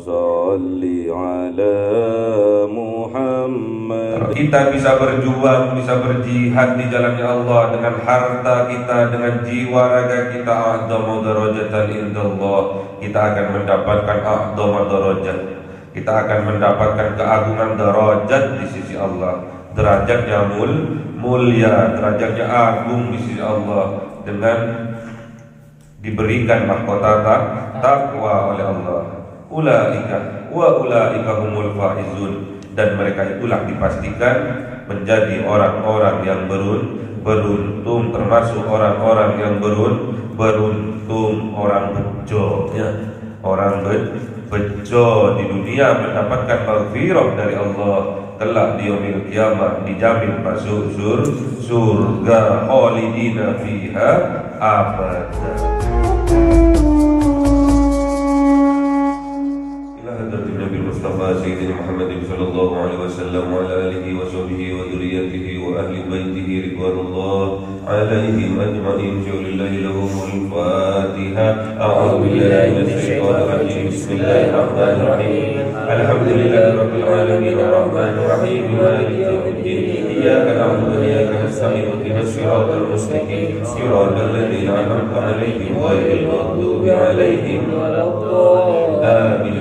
salli ala Muhammad. Kita bisa berjuang, bisa berjihad di jalannya Allah dengan harta kita, dengan jiwa raga kita. A'dhamu darajatan indallah. Kita akan mendapatkan a'dhamu darajat. Kita akan mendapatkan keagungan derajat di sisi Allah. Derajatnya mulia, derajatnya agung di sisi Allah dengan diberikan mahkota takwa oleh Allah. Ulaika wa ulaika humul faizun, dan mereka itulah dipastikan menjadi orang-orang yang beruntung, termasuk orang-orang yang beruntung, orang bejo ya. Orang bejo di dunia mendapatkan maghfirah dari Allah, kelak di yaumil kiamat dijamin masuk surga khalidina fiha abada. سيدنا محمد صلى الله عليه وسلم وعلى آله وصحبه وذريته وأهل بيته رضوان الله عليهم أجمعين. جل الله لهم الفاتحة. أعوذ بالله من الشيطان الرجيم. بسم الله الرحمن الرحيم. الحمد لله رب العالمين الرحمن الرحيم مالك يوم الدين. إياك نعبد وإياك نستعين اهدنا الصراط المستقيم صراط الذين أنعمت عليهم غير المغضوب عليهم ولا الضالين. آمين.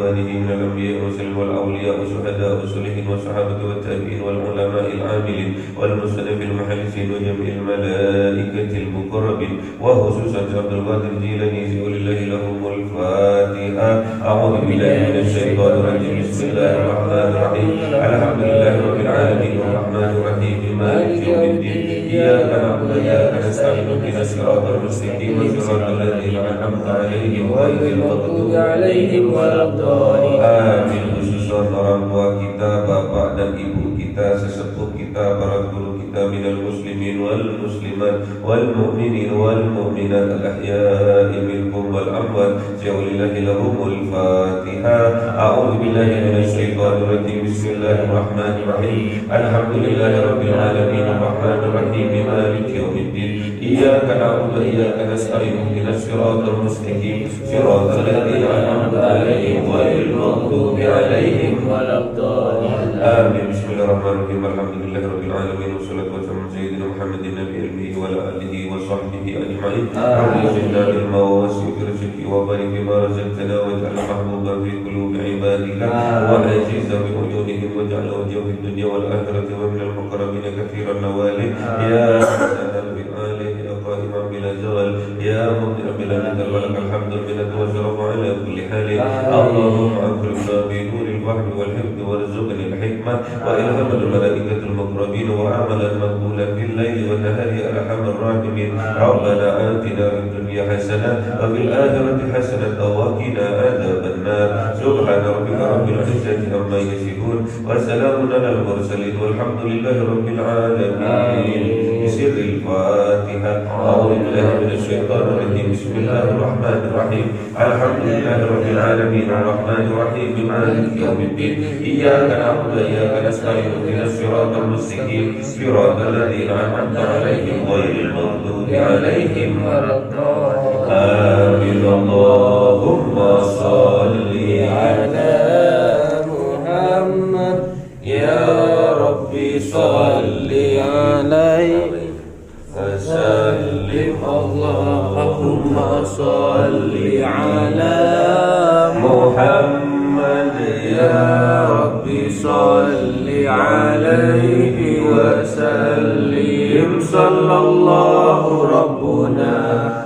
من الأنبياء والرسل والأولياء والشهداء والصالحين والصحابة والتابعين والعلماء العاملين والمصنف المحدثين وجميع الملائكة المقربين وخصوصا عبد القادر الجيلاني ولله لهم الفاتحة. أعوذ بالله من الشيطان الرجيم. بسم الله الرحمن الرحيم. الحمد لله رب العالمين الرحمن الرحيم مالك يوم الدين. إياك نعبد وإياك نستعين اهدنا الصراط المستقيم صراط الذين أنعمت عليهم غير المغضوب عليهم ولا الضالين. Amin. Khususan orang tua kita, bapak dan ibu kita, sesepuh kita, para guru kita, minal muslimin wal muslimat wal mu'minin wal mu'minat al-ahya'i minhum wal amwat. Ja'ulillahi lahumul fatihah. A'udhu billahi minash shaitanir rajim. Bismillahirrahmanirrahim. Alhamdulillahi rabbil alamin arrahmanir rahim maliki yaumiddin. Iyyaka na'budu wa iyyaka nasta'in ihdinas siratal mustaqim siratal ladzina an'amta 'alaihim ghairil maghdubi 'alaihim waladdallin. Amin. Bismillahirrahmanirrahim. Alhamdulillahi rabbil alamin wassalatu wassalamu ala sayyidina Muhammadin nabiyil ummi wa ala alihi wa sahbihi ajma'in. Alhamdulillah bil mawasi fi rizqi wa barik bima razaqtana waj'al mahbuban fi qulubi ibadika wa ajiza bi wujudihim waj'al wajhahu fid dunya wal akhirati wa minal muqarrabin kathiran nawali ya hasanal bil ali ya qahiman bila zawal ya mubdi'an bila nadal wa lakal hamdu bil tawassul ala kulli halin. Allahumma akrimna bi nuril wahyi wal hifdhi warzuqni al hikmah wa ilhamul malaikatil muqarrabin wa amalan maqbulan bil laili wan nahari ya arhamar rahimin. Rabbana atina fid dunya hasanah wa fil akhirati hasanah wa qina adzaban nar. Subhana rabbika rabbil izzati amma yasifun wa salamun alal mursalin walhamdulillahi rabbil alamin. Bismillahil Fatihah. A'udzu billahi minasy syaithanir rajim. Bismillahir rahmanir rahim. Alhamdulillahi rabbil alamin arrahmanir rahim maliki yaumiddin. Iyyaka na'budu wa iyyaka nasta'in ihdinas siratal mustaqim siratal ladzina an'amta 'alaihim ghairil maghdubi 'alaihim waladdallin. Amin. Allahumma shalli 'ala Muhammad ya rabbi shalli 'alaihi wasallim. Allahumma shalli 'ala Muhammad ya rabbi shalli 'alaihi wasallim. Sallallahu rabbuna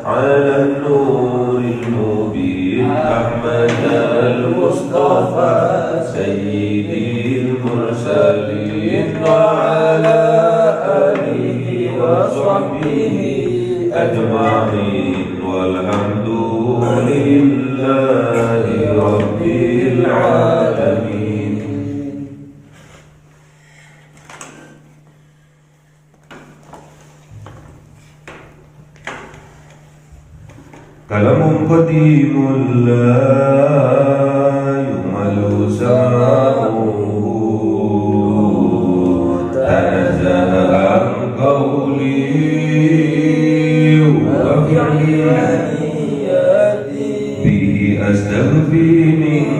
'ala nuril mubin Ahmad al-Mustafa sayyidil mursalin wa 'ala alihi wa sahbihi ajma'in walhamdulillahi rabbil alamin. Kalamun qadimun la yumalu sa'uhu tanazzaha an qawli wa fi'li bihi astaghfi min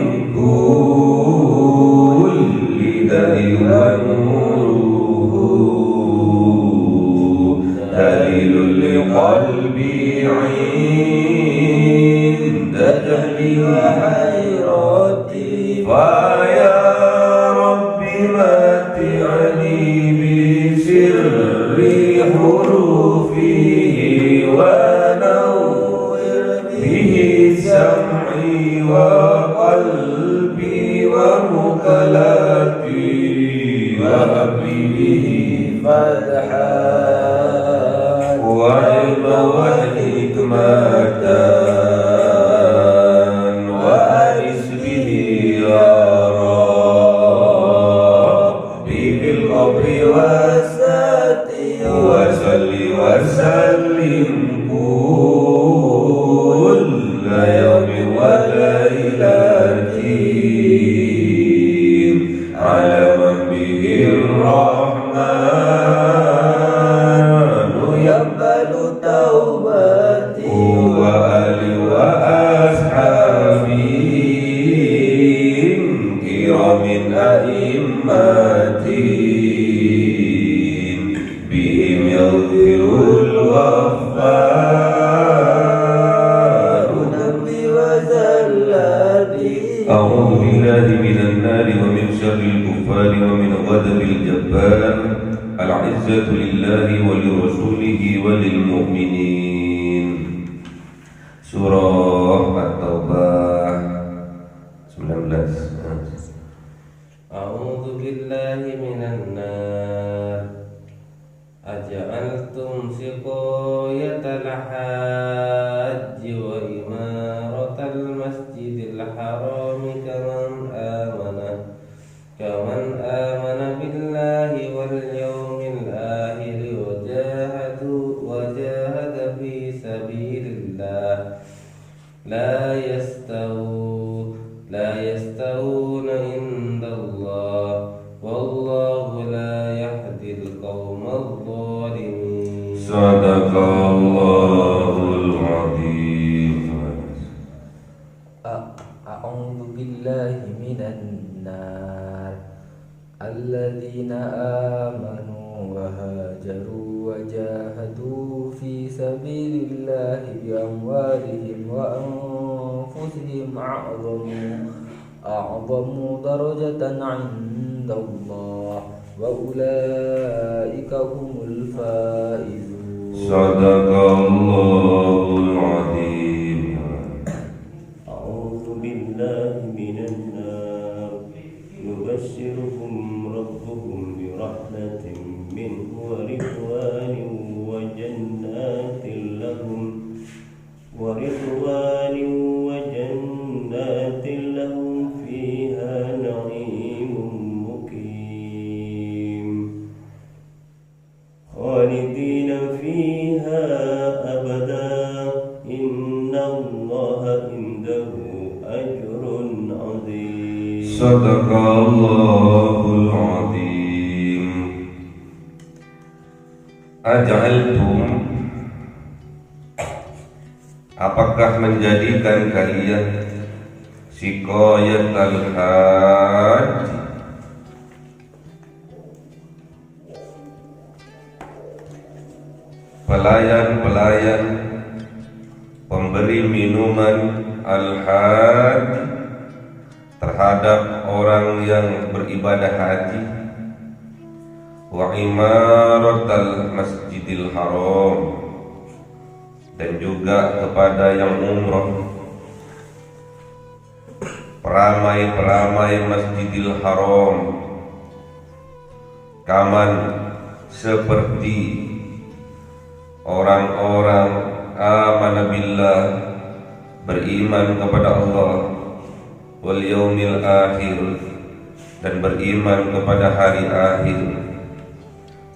ويا رب متعني بسر حروفه ونور به سمعي وقلبي ومكلتي وهب لي به فتحا وعلما وحكمة وأنس به يا ربي في القبر والساتي وصل وسلم كل يوم وليلة على من به الرحمن يقبل توبتي وآلي وأصحابي كرام أئمتي بهم يغفر الغفار ذنبي وزلتي أعوذ بالله من النار ومن شر الكفار ومن غضب الجبار العزة لله ولرسوله وللمؤمنين. Surah At-Taubah 19. A'udzu billahi minan nar. Aja'altum siqayatal hajji wa imaratal masjidil harami kaman amana billahi wal yawmil akhir wa jahada fi sabilillah la yastawuna indallah wallahu la yahdil qawmal zalimin. Sadaqallahul azim. A'udzu billahi minan nar. Alladzina amanu wa hajaru wa jahadu fi sabilillahi bi amwalihim wa anfusihim a'zamu darajatan 'inda Allah wa ulaika humul faizun. Sadaqallahul azim. A'udzu billahi minan nar. Yubashshiruhum rabbuhum bi rahmatin minhu wa ridwanin wa jannatin lahum fiha na'imun muqim khalidina fiha abada inna Allaha indahu ajrun 'azim. Sadaqallahul azim. Aja'altum, apakah menjadikan kalian siqayatal hajj, pelayan-pelayan pemberi minuman al-hajj terhadap orang yang beribadah haji, wa imaratal masjidil haram, dan juga kepada yang umrah, peramai-peramai masjidil haram, kaman seperti orang-orang amana billah, beriman kepada Allah, wal yaumil akhir, dan beriman kepada hari akhir,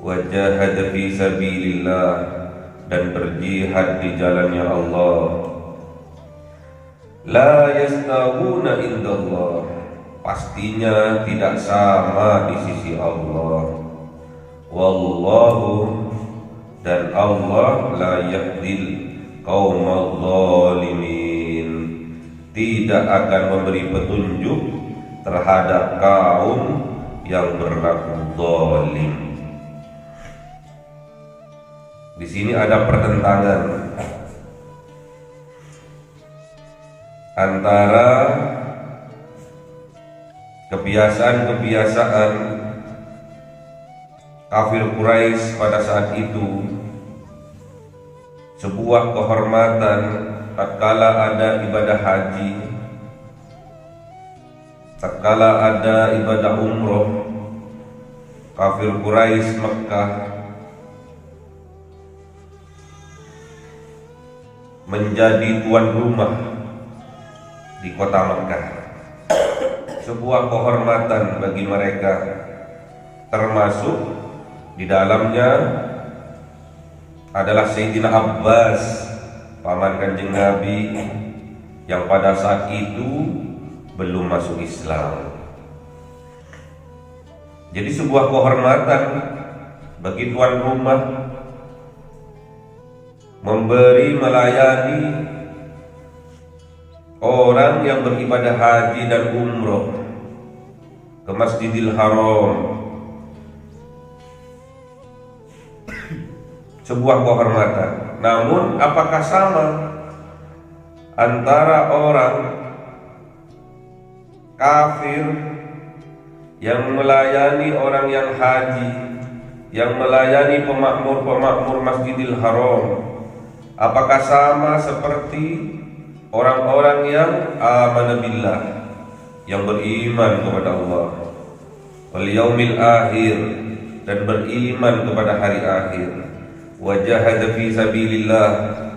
wa jahada fi sabilillah, dan berjihad di jalannya Allah. La yastawuna indallah, pastinya tidak sama di sisi Allah. Wallahu, dan Allah la yahdil qaumal zalimin, tidak akan memberi petunjuk terhadap kaum yang berlaku zalim. Di sini ada pertentangan antara kebiasaan-kebiasaan kafir Quraisy pada saat itu, sebuah kehormatan tatkala ada ibadah haji, tatkala ada ibadah umroh. Kafir Quraisy Mekah menjadi tuan rumah di kota Mekah. Sebuah kehormatan bagi mereka, termasuk di dalamnya adalah Sayyidina Abbas, paman Kanjeng Nabi, yang pada saat itu belum masuk Islam. Jadi sebuah kehormatan bagi tuan rumah memberi, melayani orang yang beribadah haji dan umroh ke Masjidil Haram. Sebuah kehormatan. Namun apakah sama antara orang kafir yang melayani orang yang haji, yang melayani pemakmur-pemakmur Masjidil Haram, apakah sama seperti orang-orang yang amana billah, yang beriman kepada Allah wal yaumil akhir, dan beriman kepada hari akhir, wajahada fi sabilillah,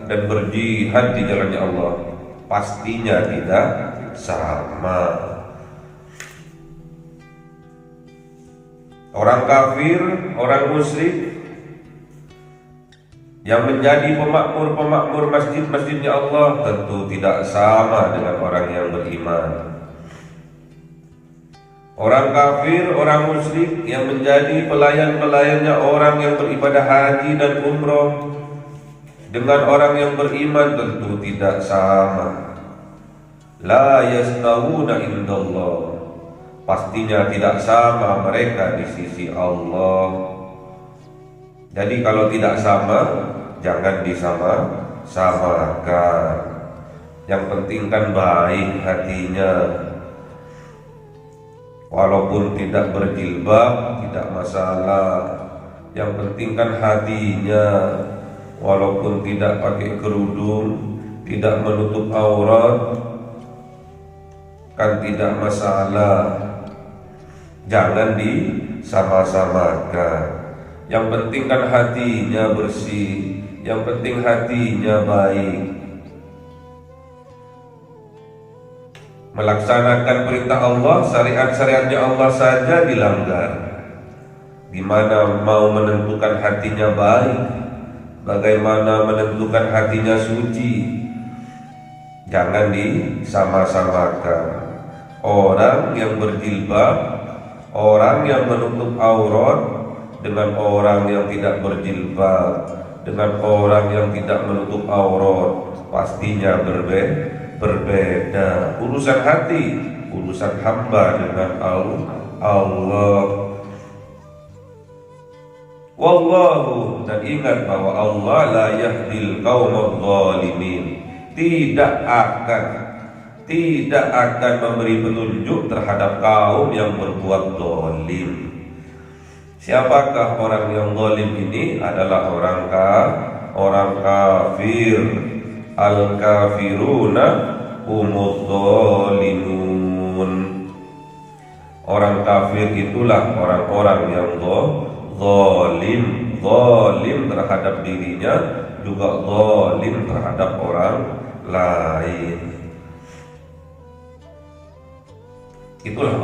dan berjihad di jalannya Allah? Pastinya tidak sama. Orang kafir, orang musyrik yang menjadi pemakmur-pemakmur masjid-masjidnya Allah tentu tidak sama dengan orang yang beriman. Orang kafir, orang musyrik yang menjadi pelayan-pelayannya orang yang beribadah haji dan umroh dengan orang yang beriman tentu tidak sama. La yastawuna indallah, pastinya tidak sama mereka di sisi Allah. Jadi kalau tidak sama, jangan disama-samakan. Yang penting kan baik hatinya. Walaupun tidak berjilbab tidak masalah. Yang penting kan hatinya. Walaupun tidak pakai kerudung, tidak menutup aurat, kan tidak masalah. Jangan disama-samakan. Yang penting kan hatinya bersih, yang penting hatinya baik. Melaksanakan perintah Allah, syariat-syariatnya Allah saja dilanggar. Gimana mau menentukan hatinya baik? Bagaimana menentukan hatinya suci? Jangan disama-samakan. Orang yang berjilbab, orang yang menutup aurat dengan orang yang tidak berjilbab, dengan orang yang tidak menutup aurat, pastinya berbeda. Urusan hati, urusan hamba dengan Allah. Wallahu, dan ingat bahwa Allah la yahdil qaumadh dhalimin, tidak akan memberi petunjuk terhadap kaum yang berbuat zalim. Siapakah orang yang zalim ini? Adalah orang kafir. Al-kafiruna humudz zalimun. Orang kafir itulah orang-orang yang zalim terhadap dirinya, juga zalim terhadap orang lain. Itulah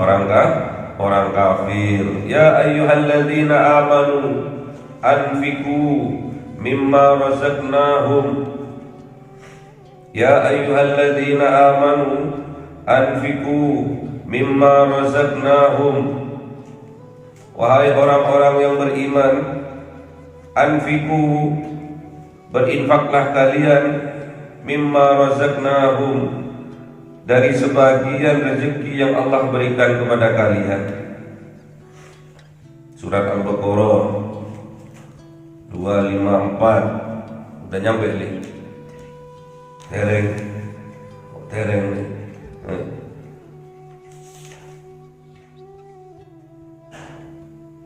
orang kafir. Ya ayyuhalladzina amanu anfiqu mimma razaqnahum. Ya ayyuhalladzina amanu anfiqu mimma razaqnahum. Wahai orang-orang yang beriman, anfiqu, berinfaklah kalian, mimma razaqnahum, dari sebagian rezeki yang Allah berikan kepada kalian. Surat Al-Baqarah 254. Udah nyampe nih. Tereng.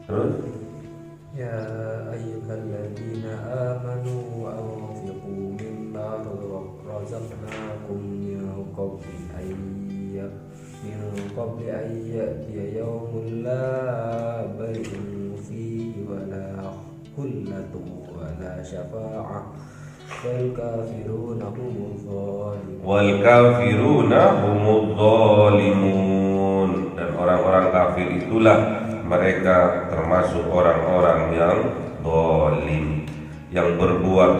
Terus يا أيها الذين آمنوا أنفقوا مما رزقناكم من قبل أن يأتي يوم لا بيع فيه ولا خلة ولا شفاعة والكافرون هم الظالمون. wal kafiruna humudz zalimun, dan orang-orang kafir itulah mereka termasuk orang-orang yang zalim, yang berbuat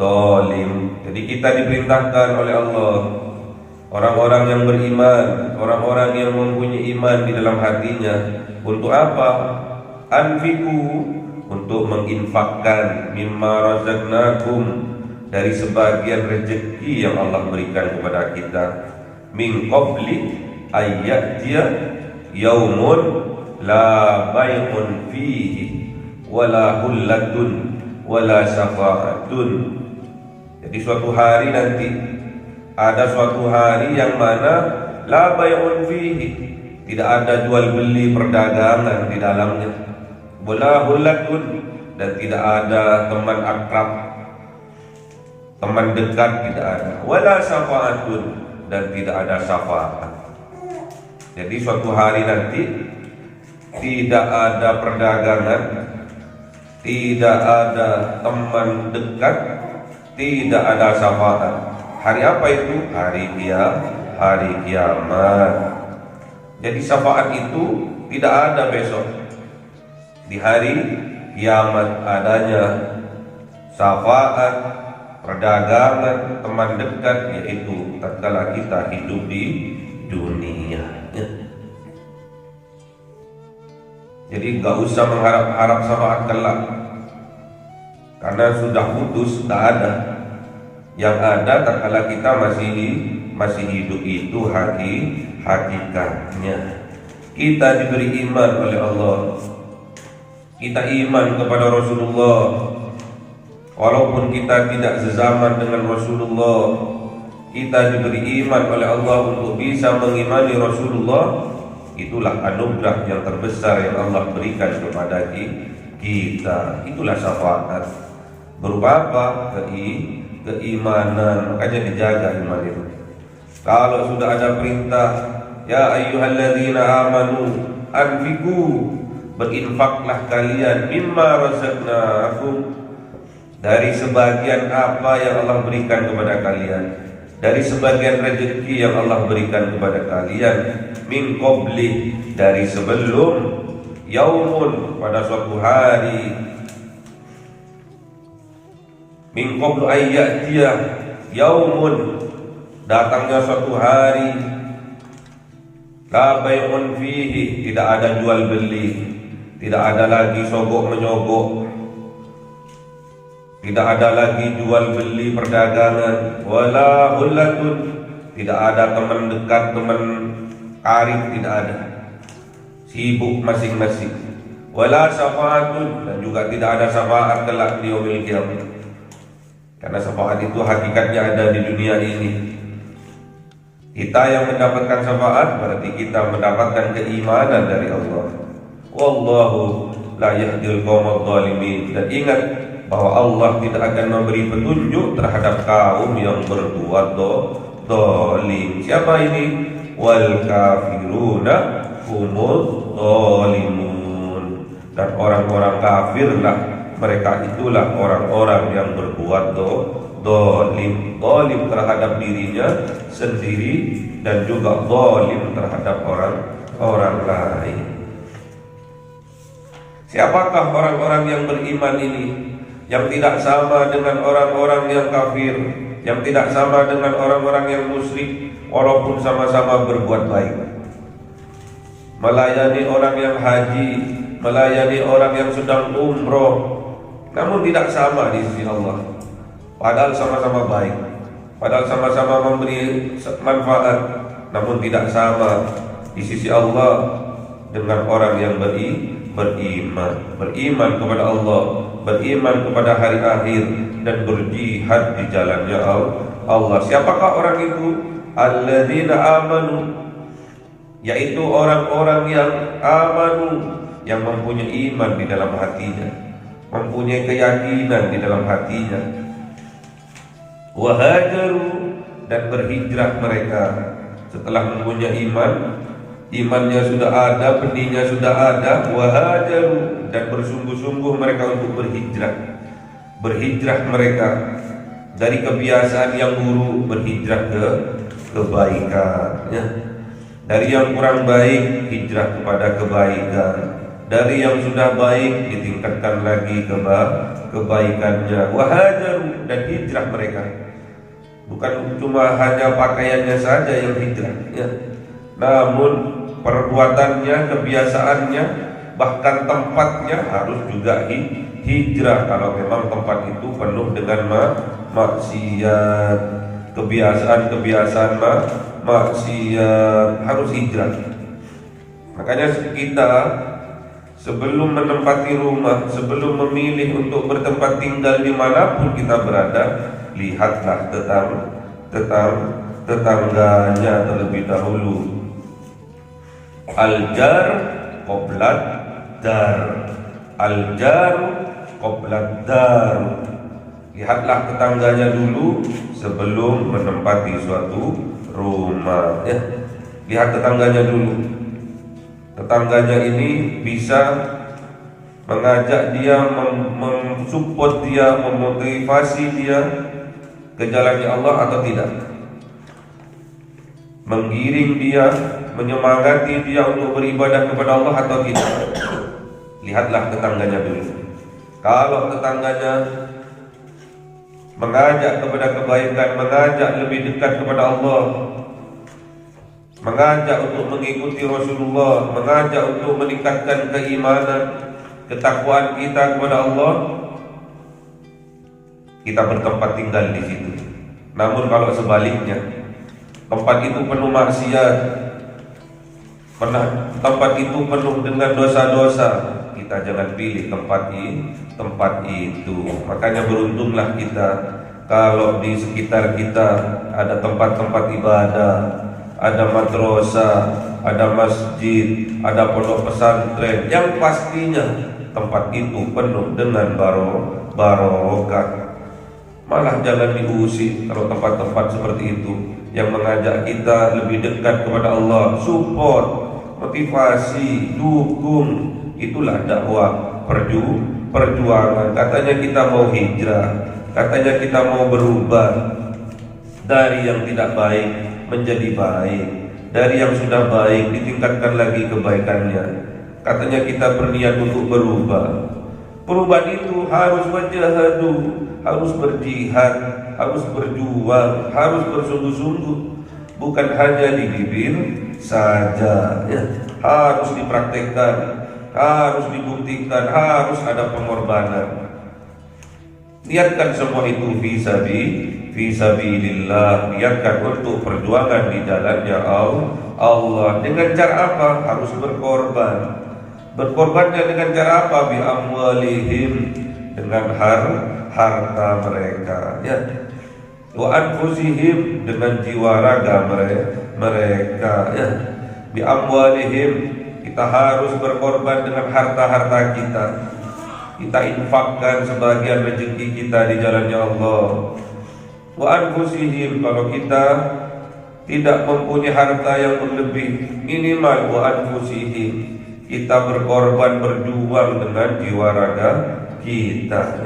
zalim. Jadi kita diperintahkan oleh Allah, orang-orang yang beriman, orang-orang yang mempunyai iman di dalam hatinya, untuk apa? Anfiku, untuk menginfakkan mimma razaqnakum, dari sebagian rezeki yang Allah berikan kepada kita, min qabli ayyatiya yaumun la bai'un fihi wala hullatun wala syafa'atun. Jadi suatu hari nanti ada suatu hari yang mana la bai'un fihi, tidak ada jual beli perdagangan di dalamnya, wala hullatun, dan tidak ada teman akrab, teman dekat tidak ada, wala syafa'atun, dan tidak ada syafaat. Jadi suatu hari nanti tidak ada perdagangan, tidak ada teman dekat, tidak ada syafaat. Hari apa itu? Hari kiamat. Jadi syafaat itu tidak ada besok. Di hari kiamat adanya syafaat, perdagangan, teman dekat, yaitu tatkala kita hidup di dunia. Jadi nggak usah mengharap-harap syafaat kelak, karena sudah putus, tak ada. Yang ada tatkala kita masih hidup itu hakikatnya. Kita diberi iman oleh Allah, kita iman kepada Rasulullah, walaupun kita tidak sezaman dengan Rasulullah. Kita diberi iman oleh Allah untuk bisa mengimani Rasulullah. Itulah anugerah yang terbesar yang Allah berikan kepada kita. Itulah syafaat. Berupa apa? Keimanan. Makanya dijaga iman itu. Kalau sudah ada perintah, ya ayyuhalladzina amanu anfiqu, berinfaklah kalian mimma razaqnakum, dari sebagian apa yang Allah berikan kepada kalian, dari sebagian rezeki yang Allah berikan kepada kalian, min qabli, dari sebelum, yaumun, pada suatu hari, min qablu ayyatiyah yaumun, datangnya suatu hari, la bai'un fihi, tidak ada jual beli, tidak ada lagi sogok menyogok, tidak ada lagi jual beli perdagangan, wala hullatun, tidak ada teman dekat, teman karib, tidak ada, sibuk masing-masing, wala syafa'atun, dan juga tidak ada syafaat kelak di yaumil qiyamah. Karena syafaat itu hakikatnya ada di dunia ini. Kita yang mendapatkan syafaat berarti kita mendapatkan keimanan dari Allah. Wallahu la yahdil qaumadz zalimin. Dan ingat bahwa Allah tidak akan memberi petunjuk terhadap kaum yang berbuat zalim. Siapa ini? Wal kafiruna humul zalimun. Dan orang-orang kafirlah, mereka itulah orang-orang yang berbuat zalim. Zalim terhadap dirinya sendiri dan juga zalim terhadap orang lain. Siapakah orang-orang yang beriman ini? Yang tidak sama dengan orang-orang yang kafir, yang tidak sama dengan orang-orang yang musyrik, walaupun sama-sama berbuat baik, melayani orang yang haji, melayani orang yang sedang umroh, namun tidak sama di sisi Allah. Padahal sama-sama baik, padahal sama-sama memberi manfaat, namun tidak sama di sisi Allah dengan orang yang beriman kepada Allah, beriman kepada hari akhir, dan berjihad di jalannya Allah. Siapakah orang itu? Alladzina amanu, yaitu orang-orang yang amanu, yang mempunyai iman di dalam hatinya, mempunyai keyakinan di dalam hatinya. Wahajaru, dan berhijrah mereka setelah mempunyai iman, imannya sudah ada, benihnya sudah ada. Wahajaru, dan bersungguh-sungguh mereka untuk berhijrah. Berhijrah mereka dari kebiasaan yang buruk, berhijrah ke kebaikan, ya. Dari yang kurang baik, hijrah kepada kebaikan. Dari yang sudah baik, ditingkatkan lagi kebaikannya. Wahajaru, dan hijrah mereka. Bukan cuma hanya pakaiannya saja yang hijrah, ya. Namun perbuatannya, kebiasaannya, bahkan tempatnya harus juga hijrah. Kalau memang tempat itu penuh dengan maksiat, kebiasaan-kebiasaan maksiat, harus hijrah. Makanya kita sebelum menempati rumah, sebelum memilih untuk bertempat tinggal dimanapun kita berada, lihatlah tetangganya terlebih dahulu. Al-jar qoblat dar, al-jar qoblat dar. Lihatlah tetangganya dulu sebelum menempati suatu rumah, ya. Lihat tetangganya dulu. Tetangganya ini bisa mengajak dia, mensupport dia, memotivasi dia ke jalannya Allah atau tidak, menggiring dia, menyemangati dia untuk beribadah kepada Allah atau tidak. Lihatlah tetangganya dulu. Kalau tetangganya mengajak kepada kebaikan, mengajak lebih dekat kepada Allah, mengajak untuk mengikuti Rasulullah, mengajak untuk meningkatkan keimanan, ketakwaan kita kepada Allah, kita bertempat tinggal di situ. Namun kalau sebaliknya, tempat itu penuh maksiat, tempat itu penuh dengan dosa-dosa, kita jangan pilih tempat itu. Makanya beruntunglah kita kalau di sekitar kita ada tempat-tempat ibadah, ada madrasah, ada masjid, ada pondok pesantren, yang pastinya tempat itu penuh dengan barokah. Malah jangan diusik kalau tempat-tempat seperti itu yang mengajak kita lebih dekat kepada Allah. Support, motivasi, dukung. Itulah dakwah perjuangan. Katanya kita mau hijrah, katanya kita mau berubah dari yang tidak baik menjadi baik, dari yang sudah baik ditingkatkan lagi kebaikannya. Katanya kita berniat untuk berubah. Perubahan itu harus wajahadu, harus berjihad, harus berjuang, harus bersungguh-sungguh. Bukan hanya di bibir saja, ya. Harus dipraktekkan, harus dibuktikan, harus ada pengorbanan. Niatkan semua itu fisabilillah, niatkan untuk perjuangan di jalannya Allah. Dengan cara apa? Harus berkorban. Berkorbannya dengan cara apa? Bi amwalihim, dengan harta mereka, ya. Wa anfusihim, dengan jiwa raga mereka, ya. Bi amwalihim, kita harus berkorban dengan harta-harta kita. Kita infakkan sebagian rezeki kita di jalannya Allah. Wa anfusihim, kalau kita tidak mempunyai harta yang berlebih, minimal wa anfusihim, kita berkorban, berjuang dengan jiwa raga kita.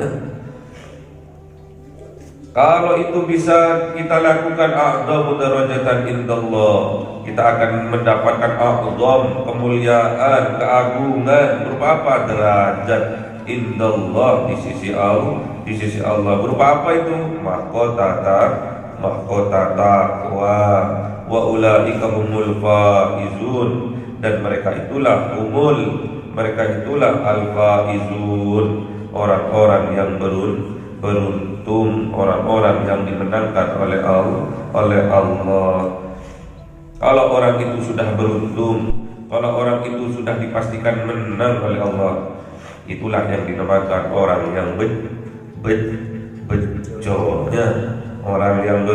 Kalau itu bisa kita lakukan, a'dhamu darajatan indallah, kita akan mendapatkan a'dham, kemuliaan, keagungan berupa apa? Derajat indallah, di sisi Allah. Berupa apa itu? Mahkota taqwa, wa ulaika humul faizun, dan mereka itulah al-faizun, orang-orang yang beruntung, orang-orang yang dimenangkan oleh Allah. Kalau orang itu sudah beruntung, kalau orang itu sudah dipastikan menang oleh Allah, itulah yang dinamakan orang yang bejo, ya. Orang yang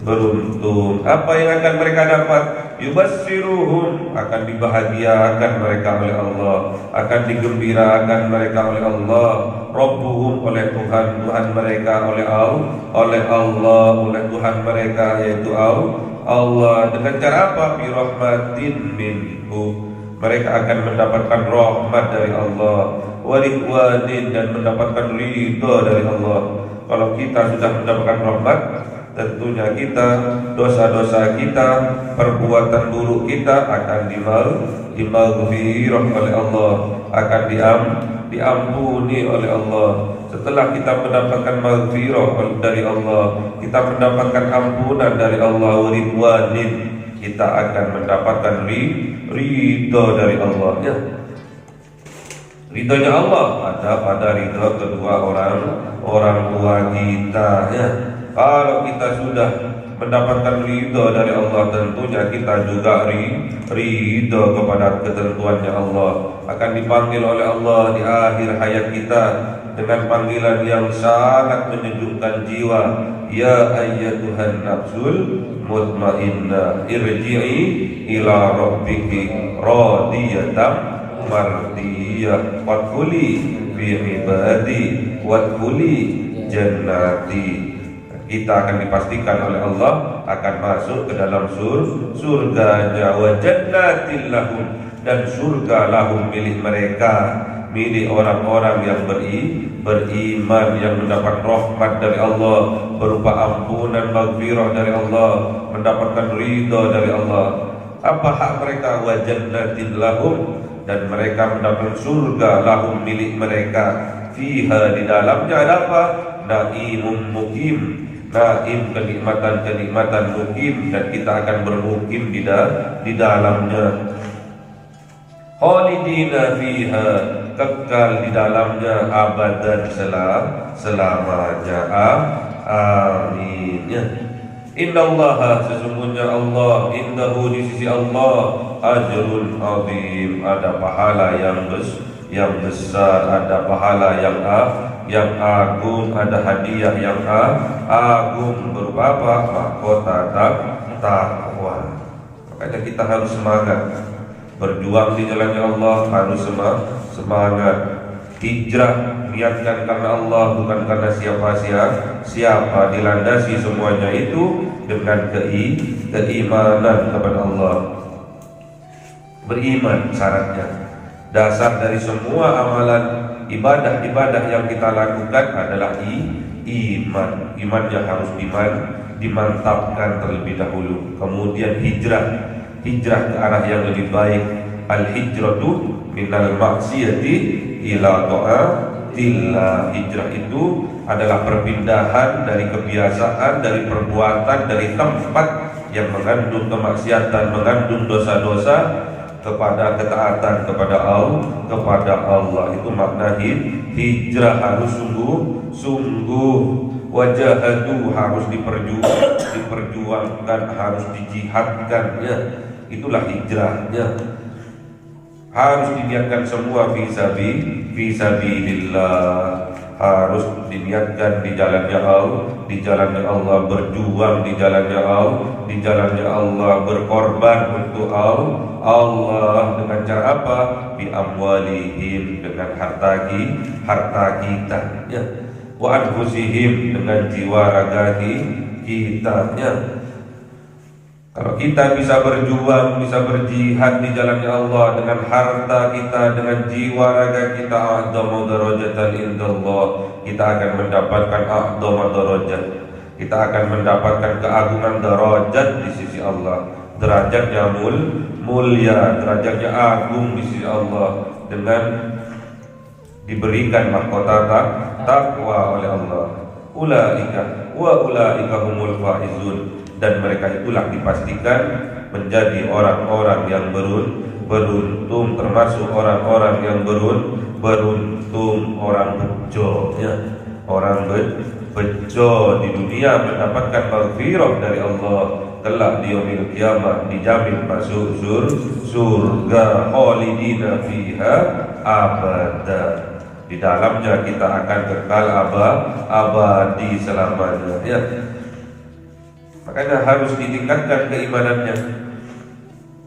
beruntung. Apa yang akan mereka dapat? Yubassiruhum, akan dibahagiakan mereka oleh Allah, akan digembirakan mereka oleh Allah. Rabbuhum, oleh Tuhan mereka, oleh Allah, oleh Tuhan mereka yaitu Allah. Dengan cara apa? Bi rahmatin minhu, mereka akan mendapatkan rahmat dari Allah, wa ridwanin, dan mendapatkan ridha dari Allah. Kalau kita sudah mendapatkan rahmat, tentunya kita, dosa-dosa kita, perbuatan buruk kita akan dimaghfirah oleh Allah, akan diampuni oleh Allah. Setelah kita mendapatkan maghfirah dari Allah, kita mendapatkan ampunan dari Allah, ridwanin, kita akan mendapatkan ridha dari Allah. Ya. Ridhonya Allah ada pada ridha kedua orang tua kita. Ya. Kalau kita sudah mendapatkan ridho dari Allah, tentunya kita juga ridho kepada ketentuannya Allah. Akan dipanggil oleh Allah di akhir hayat kita dengan panggilan yang sangat menyejukkan jiwa. Ya ayyatuhan nafsul mutmainnah, irji'i ila rabbiki radiyatan mardiyah, wadkhuli fi ibadi wadkhuli jannati. Kita akan dipastikan oleh Allah akan masuk ke dalam surganya, wa jannatil lahum, dan surga lahum milik mereka, milik orang-orang yang beriman, yang mendapat rahmat dari Allah berupa ampunan maghfirah dari Allah, mendapatkan ridha dari Allah. Apa hak mereka? Wa jannatil lahum, dan mereka mendapatkan surga lahum milik mereka, fiha, di dalamnya ada apa? Naimun mukim, naim, kenikmatan mukim, dan kita akan bermukim di dalamnya. Khalidina fiha, kekal di dalamnya, abadan, selamanya. Amin. Innallaha, sesungguhnya Allah, indahu, di sisi Allah, ajrun azim, ada pahala yang besar, ada pahala yang agung, ada hadiah yang agung, berupa apa? Mahkota takwa. Makanya kita harus semangat berjuang di jalannya Allah, harus semangat hijrah, niatkan karena Allah, bukan karena siapa. Dilandasi semuanya itu dengan keimanan kepada Allah. Beriman syaratnya. Dasar dari semua amalan ibadah yang kita lakukan adalah iman. Iman yang harus dimantapkan terlebih dahulu. Kemudian hijrah ke arah yang lebih baik. Al-hijratu minal maksiyati ila ta'atillah. Hijrah itu adalah perpindahan dari kebiasaan, dari perbuatan, dari tempat yang mengandung kemaksiatan, mengandung dosa-dosa, kepada ketaatan kepada Allah. Itu makna hijrah. Harus sungguh wajahadu, harus diperjuangkan, harus dijihadkan, ya. Itulah hijrahnya. Harus diniatkan semua fisabilillah, harus diniatkan di jalannya Allah, berjuang di jalannya Allah, berkorban untuk Allah. Dengan cara apa? Bi amwalihim, dengan harta kita, ya. Wa anfusihim, dengan jiwa raga kita, ya. Kalau kita bisa berjuang, bisa berjihad di jalannya Allah dengan harta kita, dengan jiwa raga kita, a'dhamu darajatan indallah, kita akan mendapatkan a'dhamu darajat, kita akan mendapatkan keagungan derajat di sisi Allah. Derajatnya mulia, derajatnya agung di sisi Allah, dengan diberikan mahkota takwa oleh Allah. Ulaika humul faizun, dan mereka itulah dipastikan menjadi orang-orang yang beruntung, termasuk orang-orang yang beruntung, orang bejo, ya. Orang bejo di dunia mendapatkan maghfirah dari Allah, kelak di yaumil qiyamah dijamin masuk surga, khalidina fiha abada. Di dalamnya kita akan kekal abadi selamanya, ya. Maka Makanya harus ditingkatkan keimanannya,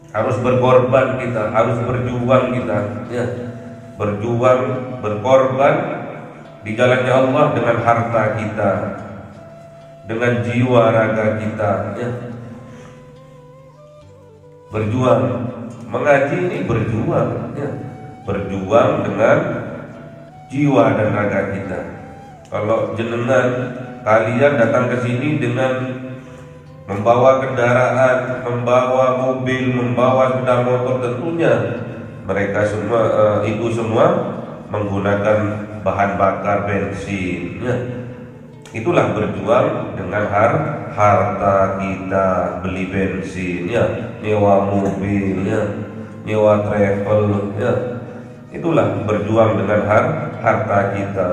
harus berkorban kita, harus berjuang kita, ya. Berjuang, berkorban di jalannya Allah dengan harta kita, dengan jiwa raga kita, ya. Berjuang, mengaji ini berjuang, ya. Berjuang dengan jiwa dan raga kita. Kalau jenengan kalian datang ke sini dengan membawa kendaraan, membawa mobil, membawa sepeda motor, tentunya mereka semua itu semua menggunakan bahan bakar bensin, ya. Itulah berjuang dengan harta kita, beli bensin, ya, nyewa mobil, ya, nyewa travel, ya. Itulah berjuang dengan harta kita.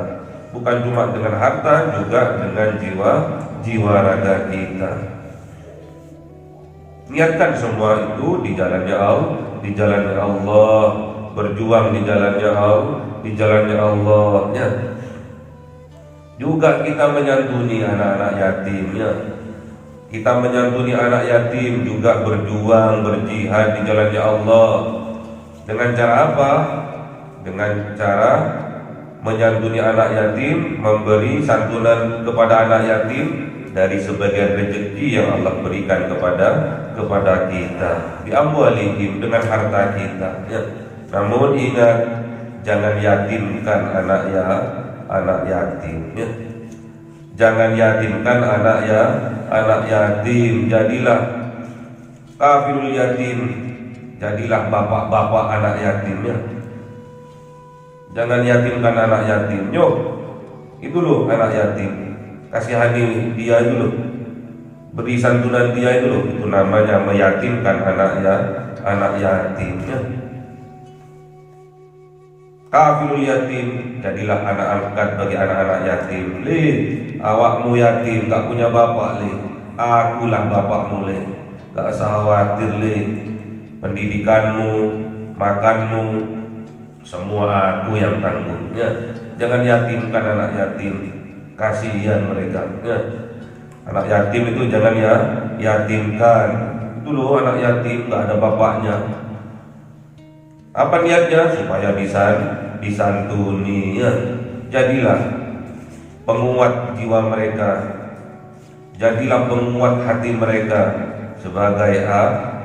Bukan cuma dengan harta, juga dengan jiwa raga kita. Niatkan semua itu di jalannya Allah, berjuang di jalannya Allah, ya. Juga kita menyantuni anak-anak yatim, ya. Kita menyantuni anak yatim juga berjuang, berjihad di jalannya Allah. Dengan cara apa? Dengan cara menyantuni anak yatim, memberi santunan kepada anak yatim dari sebagian rezeki yang Allah berikan kepada kita, di amwalihim, dengan harta kita, ya. Namun ingat, jangan yatimkan anak yatim, ya. Jangan yatimkan anak yatim. Jadilah kafirul yatim, jadilah bapak-bapak anak yatim, ya. Jangan yatimkan anak yatim. Yuk, itu loh anak yatim, kasihani dia itu loh, beri santunan dia itu loh. Itu namanya meyatimkan anak yatimnya. Kafirul yatim, jadilah anak angkat bagi anak-anak yatim. Le, awakmu yatim, gak punya bapak, le, akulah bapakmu, le. Gak usah khawatir, le. Pendidikanmu, makanmu, semua aku yang tanggung, ya. Jangan yatimkan anak yatim, kasihan mereka, ya. Anak yatim itu jangan yatimkan. Itu loh anak yatim, gak ada bapaknya. Apa niatnya? Supaya disantuni, ya. Jadilah penguat jiwa mereka, jadilah penguat hati mereka sebagai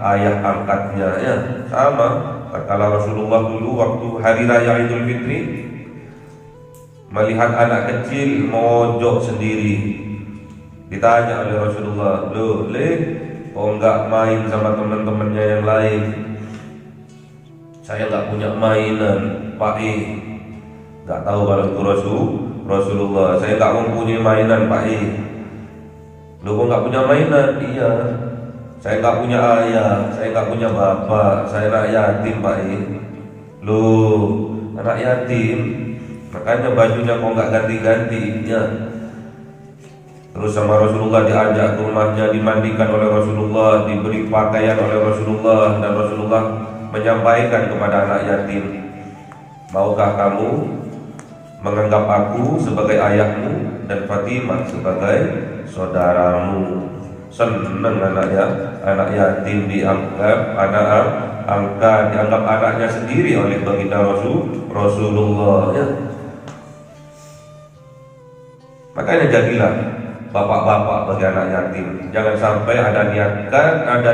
ayah angkatnya, ya. Sama kata Rasulullah dulu waktu hari raya Idul Fitri, melihat anak kecil mojok sendiri, ditanya oleh Rasulullah, "Loh, Le, kok enggak main sama teman-temannya yang lain?" "Saya enggak punya mainan, Pak E." Enggak tahu kalau itu Rasulullah. "Saya enggak mempunyai mainan, Pak E." "Loh, kok enggak punya mainan?" "Iya, saya enggak punya ayah, saya enggak punya bapak, saya anak yatim, Pak E." "Loh, anak yatim, makanya bajunya kok enggak ganti-ganti, ya." Terus sama Rasulullah diajak ke rumahnya, dimandikan oleh Rasulullah, diberi pakaian oleh Rasulullah, dan Rasulullah menyampaikan kepada anak yatim, "Maukah kamu menganggap aku sebagai ayahmu dan Fatimah sebagai saudaramu?" Senang anak yatim dianggap dianggap anaknya sendiri oleh baginda Rasulullah, ya. Makanya jadilah bapak-bapak bagi anak yatim. Jangan sampai ada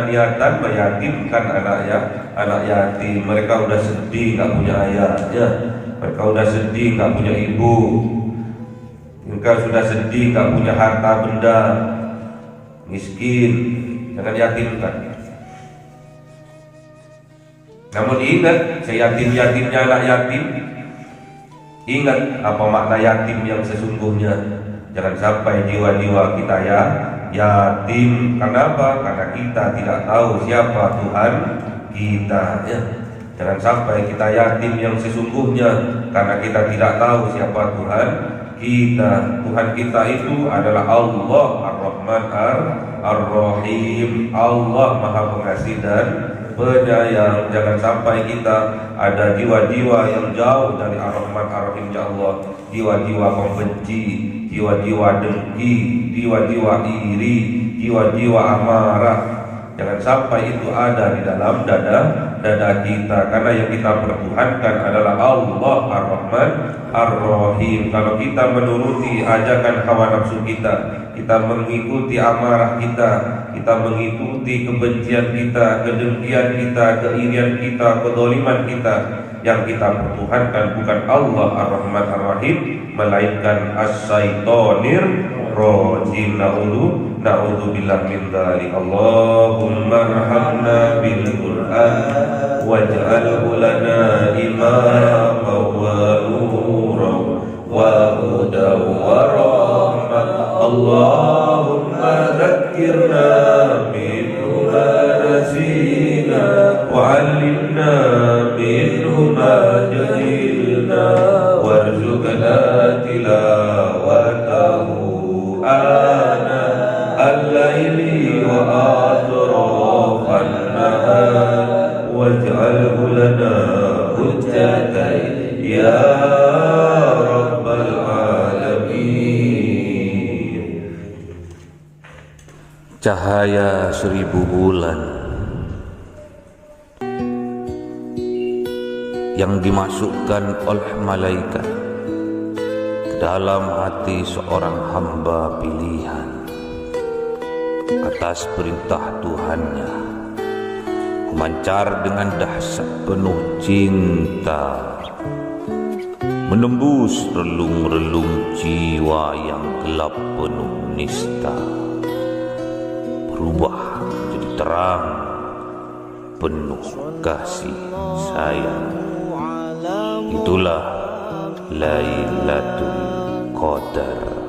niatan meyatimkan anak yatim. Mereka udah sedih nggak punya ayah, ya. Mereka udah sedih nggak punya ibu. Mereka sudah sedih nggak punya harta benda, miskin. Jangan yatimkan. Namun ingat, seyatim-yatimnya anak yatim, ingat apa makna yatim yang sesungguhnya. Jangan sampai jiwa-jiwa kita yatim. Kenapa? Karena kita tidak tahu siapa Tuhan kita, ya. Jangan sampai kita yatim yang sesungguhnya karena kita tidak tahu siapa Tuhan kita. Tuhan kita itu adalah Allah Ar-Rahman Ar-Rahim, Allah Maha Pengasih dan penyayang. Jangan sampai kita ada jiwa-jiwa yang jauh dari Ar-Rahman Ar-Rahim, ya Allah. Jiwa-jiwa pembenci, jiwa-jiwa dengki, jiwa-jiwa iri, jiwa-jiwa amarah. Jangan sampai itu ada di dalam dada kita, karena yang kita pertuhankan adalah Allah Ar-Rahman Ar-Rahim. Kalau kita menuruti ajakan hawa nafsu kita mengikuti amarah kita mengikuti kebencian kita, kedengkian kita, keirian kita, kedoliman kita, yang kita pertuhankan bukan Allah Ar-Rahman Ar-Rahim, melainkan as-syaitonir rajim. Na'udzu billahi min dzalik. Allahumma arhamna bil Qur'an waj'alhu lana imaman wa nuran wa hudan wa rahmah. Allahumma dzakkirna minhu ma nasina wa 'allimna minhu ma jahilna warzuqna tilawatahu ana al-laili wa atrafan nahar waj'alhu lana hujjatan ya rabbal alamin. Cahaya 1000 bulan yang dimasukkan oleh malaikat ke dalam hati seorang hamba pilihan atas perintah Tuhannya, memancar dengan dahsyat penuh cinta, menembus relung-relung jiwa yang gelap penuh nista, berubah menjadi terang penuh kasih sayang. Itulah Lailatul Qadar.